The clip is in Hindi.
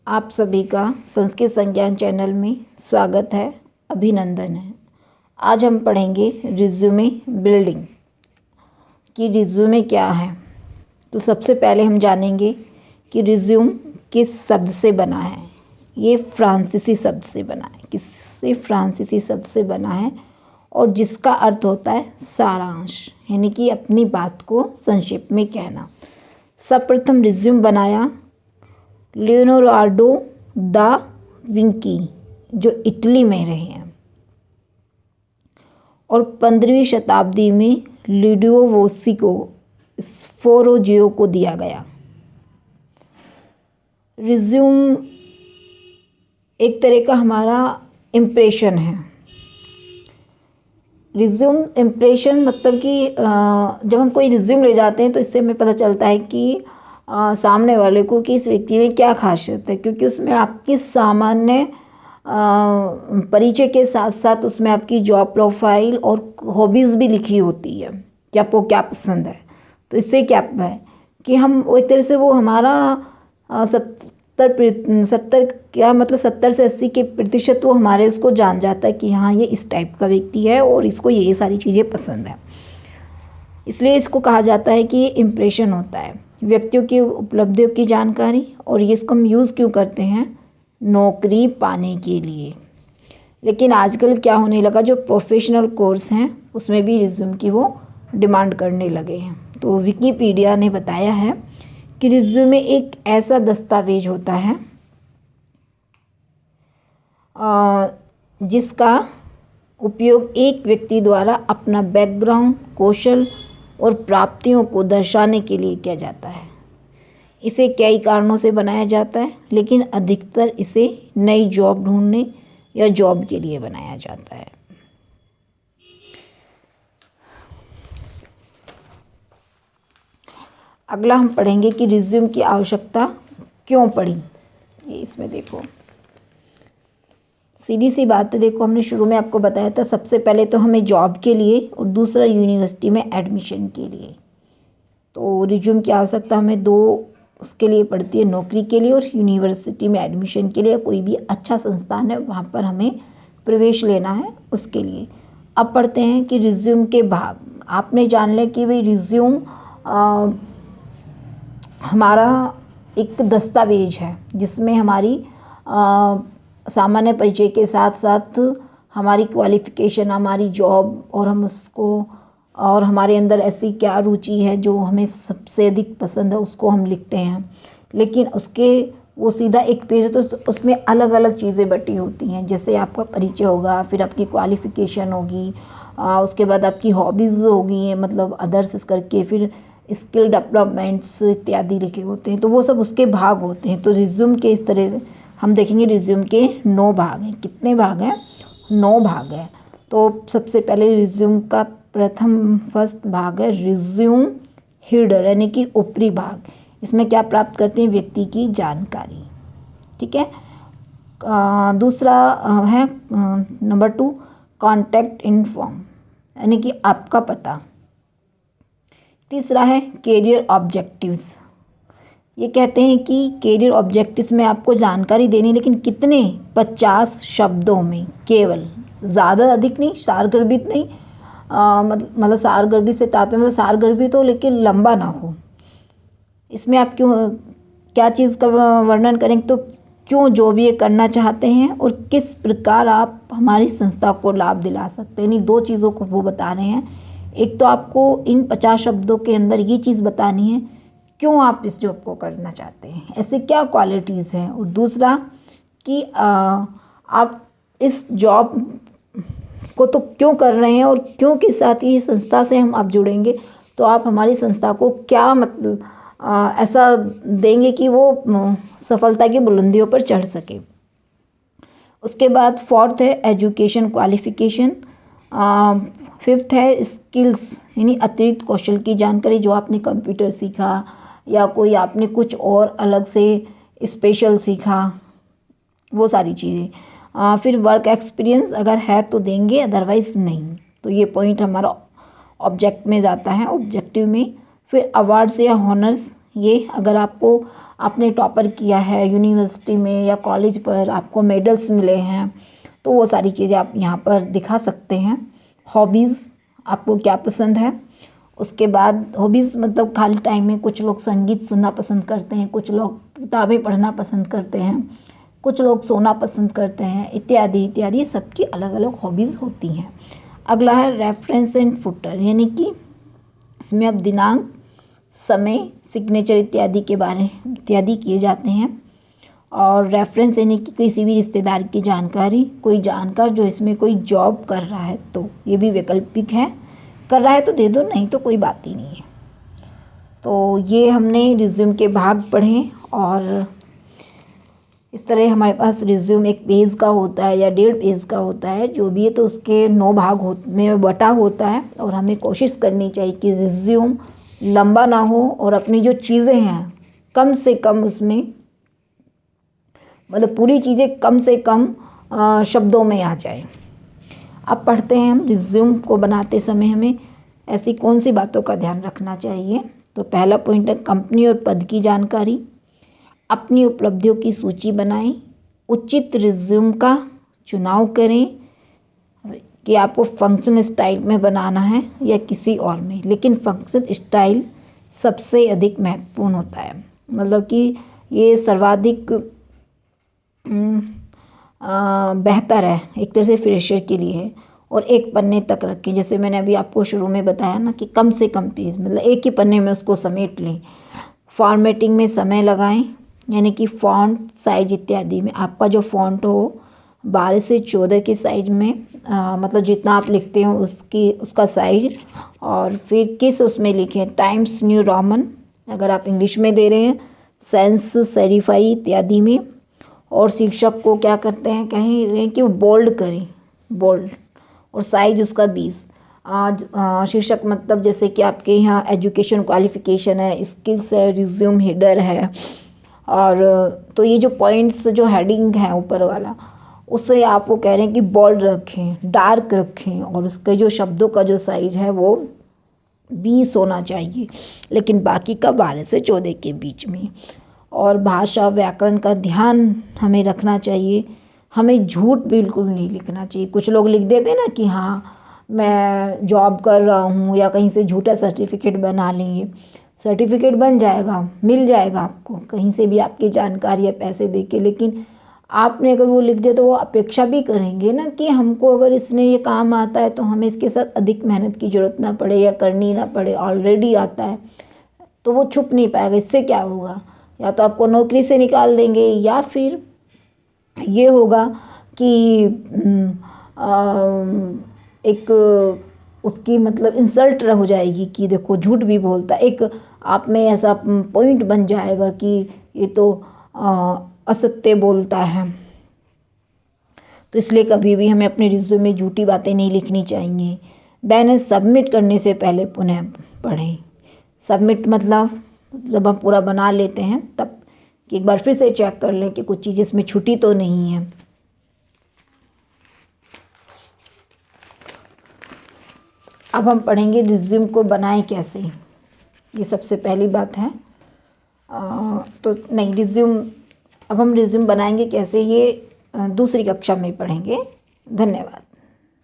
आप सभी का संस्कृत संज्ञान चैनल में स्वागत है, अभिनंदन है। आज हम पढ़ेंगे रिज्यूमे बिल्डिंग कि रिज्यूमे क्या है। तो सबसे पहले हम जानेंगे कि रिज्यूम किस शब्द से बना है। ये फ्रांसीसी शब्द से बना है। किससे? फ्रांसीसी शब्द से बना है और जिसका अर्थ होता है सारांश, यानी कि अपनी बात को संक्षेप में कहना। सर्वप्रथम रिज्यूम बनाया लियोनार्डो दा विंची, जो इटली में रहे हैं, और 15वीं शताब्दी में लुडोविको स्फोरोजियो को दिया गया। रिज्यूम एक तरह का हमारा इम्प्रेशन है। रिज्यूम इम्प्रेशन मतलब कि जब हम कोई रिज्यूम ले जाते हैं तो इससे हमें पता चलता है कि सामने वाले को कि इस व्यक्ति में क्या खासियत है, क्योंकि उसमें आपकी सामान्य परिचय के साथ साथ उसमें आपकी जॉब प्रोफाइल और हॉबीज़ भी लिखी होती है कि आपको क्या पसंद है। तो इससे क्या है कि हम एक तरह से वो हमारा 70 से 80% वो हमारे उसको जान जाता है कि हाँ ये इस टाइप का व्यक्ति है और इसको ये सारी चीज़ें पसंद है। इसलिए इसको कहा जाता है कि ये इम्प्रेशन होता है, व्यक्तियों की उपलब्धियों की जानकारी। और ये इसको हम यूज़ क्यों करते हैं? नौकरी पाने के लिए। लेकिन आजकल क्या होने लगा, जो प्रोफेशनल कोर्स हैं उसमें भी रिज्यूम की वो डिमांड करने लगे हैं। तो विकिपीडिया ने बताया है कि रिज्यूमे एक ऐसा दस्तावेज होता है जिसका उपयोग एक व्यक्ति द्वारा अपना बैकग्राउंड, कौशल और प्राप्तियों को दर्शाने के लिए किया जाता है। इसे कई कारणों से बनाया जाता है, लेकिन अधिकतर इसे नई जॉब ढूंढने या जॉब के लिए बनाया जाता है। अगला हम पढ़ेंगे कि रिज्यूम की आवश्यकता क्यों पड़ी। ये इसमें देखो, सीधी सी बात है। देखो, हमने शुरू में आपको बताया था, सबसे पहले तो हमें जॉब के लिए और दूसरा यूनिवर्सिटी में एडमिशन के लिए। तो रिज्यूम की आवश्यकता हमें दो उसके लिए पड़ती है, नौकरी के लिए और यूनिवर्सिटी में एडमिशन के लिए। कोई भी अच्छा संस्थान है वहाँ पर हमें प्रवेश लेना है उसके लिए। अब पढ़ते हैं कि रिज्यूम के भाग। आपने जान लिया कि भाई रिज्यूम हमारा एक दस्तावेज है जिसमें हमारी सामान्य परिचय के साथ साथ हमारी क्वालिफ़िकेशन, हमारी जॉब और हम उसको, और हमारे अंदर ऐसी क्या रुचि है जो हमें सबसे अधिक पसंद है उसको हम लिखते हैं। लेकिन उसके वो सीधा एक पेज है तो उसमें अलग अलग चीज़ें बटी होती हैं। जैसे आपका परिचय होगा, फिर आपकी क्वालिफ़िकेशन होगी, उसके बाद आपकी हॉबीज़ होगी, मतलब अदर्स करके, फिर स्किल डेवलपमेंट्स इत्यादि लिखे होते हैं। तो वो सब उसके भाग होते हैं। तो रिज्यूम के इस तरह हम देखेंगे, रिज्यूम के 9 भाग हैं। कितने भाग हैं? 9 भाग हैं। तो सबसे पहले रिज्यूम का फर्स्ट भाग है रिज्यूम हेडर, यानी कि ऊपरी भाग। इसमें क्या प्राप्त करते हैं? व्यक्ति की जानकारी। ठीक है। दूसरा है नंबर 2 कॉन्टैक्ट इन्फॉर्म, यानी कि आपका पता। तीसरा है कैरियर ऑब्जेक्टिव्स। ये कहते हैं कि कैरियर ऑब्जेक्टिव्स में आपको जानकारी देनी, लेकिन कितने? 50 शब्दों में केवल, ज़्यादा अधिक नहीं, सारगर्भित नहीं। मतलब सारगर्भित से तात्पर्य मतलब सारगर्भित हो लेकिन लंबा ना हो। इसमें आप क्या चीज़ का वर्णन करेंगे? तो क्यों जॉब ये करना चाहते हैं और किस प्रकार आप हमारी संस्था को लाभ दिला सकते हैं। इन 2 चीज़ों को वो बता रहे हैं। एक तो आपको इन 50 शब्दों के अंदर ये चीज़ बतानी है क्यों आप इस जॉब को करना चाहते हैं, ऐसे क्या क्वालिटीज़ हैं। और दूसरा कि आप इस जॉब को तो क्यों कर रहे हैं और क्यों के साथ ही संस्था से हम आप जुड़ेंगे तो आप हमारी संस्था को क्या मतलब ऐसा देंगे कि वो सफलता की बुलंदियों पर चढ़ सके। उसके बाद 4th है एजुकेशन क्वालिफिकेशन। 5th है स्किल्स, यानी अतिरिक्त कौशल की जानकारी, जो आपने कंप्यूटर सीखा या कोई आपने कुछ और अलग से स्पेशल सीखा, वो सारी चीज़ें। फिर वर्क एक्सपीरियंस अगर है तो देंगे, अदरवाइज़ नहीं। तो ये पॉइंट हमारा ऑब्जेक्ट में जाता है, ऑब्जेक्टिव में। फिर अवार्ड्स या हॉनर्स, ये अगर आपने टॉपर किया है यूनिवर्सिटी में या कॉलेज पर, आपको मेडल्स मिले हैं, तो वो सारी चीज़ें आप यहाँ पर दिखा सकते हैं। हॉबीज़, आपको क्या पसंद है। उसके बाद हॉबीज़ मतलब खाली टाइम में कुछ लोग संगीत सुनना पसंद करते हैं, कुछ लोग किताबें पढ़ना पसंद करते हैं, कुछ लोग सोना पसंद करते हैं, इत्यादि इत्यादि। सबकी अलग अलग हॉबीज़ होती हैं। अगला है रेफरेंस एंड फुटर, यानी कि इसमें अब दिनांक, समय, सिग्नेचर इत्यादि किए जाते हैं। और रेफरेंस यानी कि किसी भी रिश्तेदार की जानकारी, कोई जानकार जो इसमें कोई जॉब कर रहा है, तो ये भी वैकल्पिक है। कर रहा है तो दे दो, नहीं तो कोई बात ही नहीं है। तो ये हमने रिज्यूम के भाग पढ़े। और इस तरह हमारे पास रिज्यूम एक पेज का होता है या 1.5 पेज का होता है, जो भी है, तो उसके 9 भाग में बटा होता है। और हमें कोशिश करनी चाहिए कि रिज्यूम लंबा ना हो और अपनी जो चीज़ें हैं कम से कम उसमें, मतलब पूरी चीज़ें कम से कम शब्दों में आ जाए। अब पढ़ते हैं हम रिज्यूम को बनाते समय हमें ऐसी कौन सी बातों का ध्यान रखना चाहिए। तो पहला पॉइंट है कंपनी और पद की जानकारी। अपनी उपलब्धियों की सूची बनाएं। उचित रिज्यूम का चुनाव करें कि आपको फंक्शन स्टाइल में बनाना है या किसी और में, लेकिन फंक्शन स्टाइल सबसे अधिक महत्वपूर्ण होता है। मतलब कि ये सर्वाधिक बेहतर है एक तरह से फ्रेशर के लिए है। और एक पन्ने तक रखें, जैसे मैंने अभी आपको शुरू में बताया ना कि कम से कम पेज, मतलब एक ही पन्ने में उसको समेट लें। फॉर्मेटिंग में समय लगाएं, यानी कि फ़ॉन्ट, साइज इत्यादि में आपका जो फ़ॉन्ट हो 12 से 14 के साइज में, मतलब जितना आप लिखते हो उसका साइज। और फिर किस उसमें लिखें, टाइम्स न्यू रोमन अगर आप इंग्लिश में दे रहे हैं, सेंस सेरिफाई इत्यादि में। और शीर्षक को क्या करते हैं, कहीं रहे कि वो बोल्ड करें, बोल्ड। और साइज उसका 20। आज शीर्षक मतलब जैसे कि आपके यहाँ एजुकेशन क्वालिफिकेशन है, स्किल्स है, रिज्यूम हेडर है। और तो ये जो पॉइंट्स, जो हेडिंग है ऊपर वाला, उससे आप वो कह रहे हैं कि बोल्ड रखें, डार्क रखें। और उसके जो शब्दों का जो साइज है वो 20 होना चाहिए, लेकिन बाकी का 12 से 14 के बीच में। और भाषा व्याकरण का ध्यान हमें रखना चाहिए। हमें झूठ बिल्कुल नहीं लिखना चाहिए। कुछ लोग लिख देते हैं ना कि हाँ मैं जॉब कर रहा हूँ, या कहीं से झूठा सर्टिफिकेट बना लेंगे। सर्टिफिकेट बन जाएगा, मिल जाएगा आपको कहीं से भी आपकी जानकारी या पैसे दे के, लेकिन आपने अगर वो लिख दिया तो वो अपेक्षा भी करेंगे ना कि हमको अगर इसने ये काम आता है तो हमें इसके साथ अधिक मेहनत की ज़रूरत ना पड़े या करनी ना पड़े, ऑलरेडी आता है। तो वो छुप नहीं पाएगा। इससे क्या होगा, या तो आपको नौकरी से निकाल देंगे, या फिर ये होगा कि एक उसकी मतलब इंसल्ट हो जाएगी कि देखो झूठ भी बोलता। एक आप में ऐसा पॉइंट बन जाएगा कि ये तो असत्य बोलता है। तो इसलिए कभी भी हमें अपने रिज्यूम में झूठी बातें नहीं लिखनी चाहिए। देन सबमिट करने से पहले पुनः पढ़ें। सबमिट मतलब जब हम पूरा बना लेते हैं तब कि एक बार फिर से चेक कर लें कि कुछ चीज़ इसमें छूटी तो नहीं है। अब हम पढ़ेंगे रिज्यूम को बनाएं कैसे। ये सबसे पहली बात है। तो नहीं, अब हम रिज्यूम बनाएंगे कैसे, ये दूसरी कक्षा में पढ़ेंगे। धन्यवाद।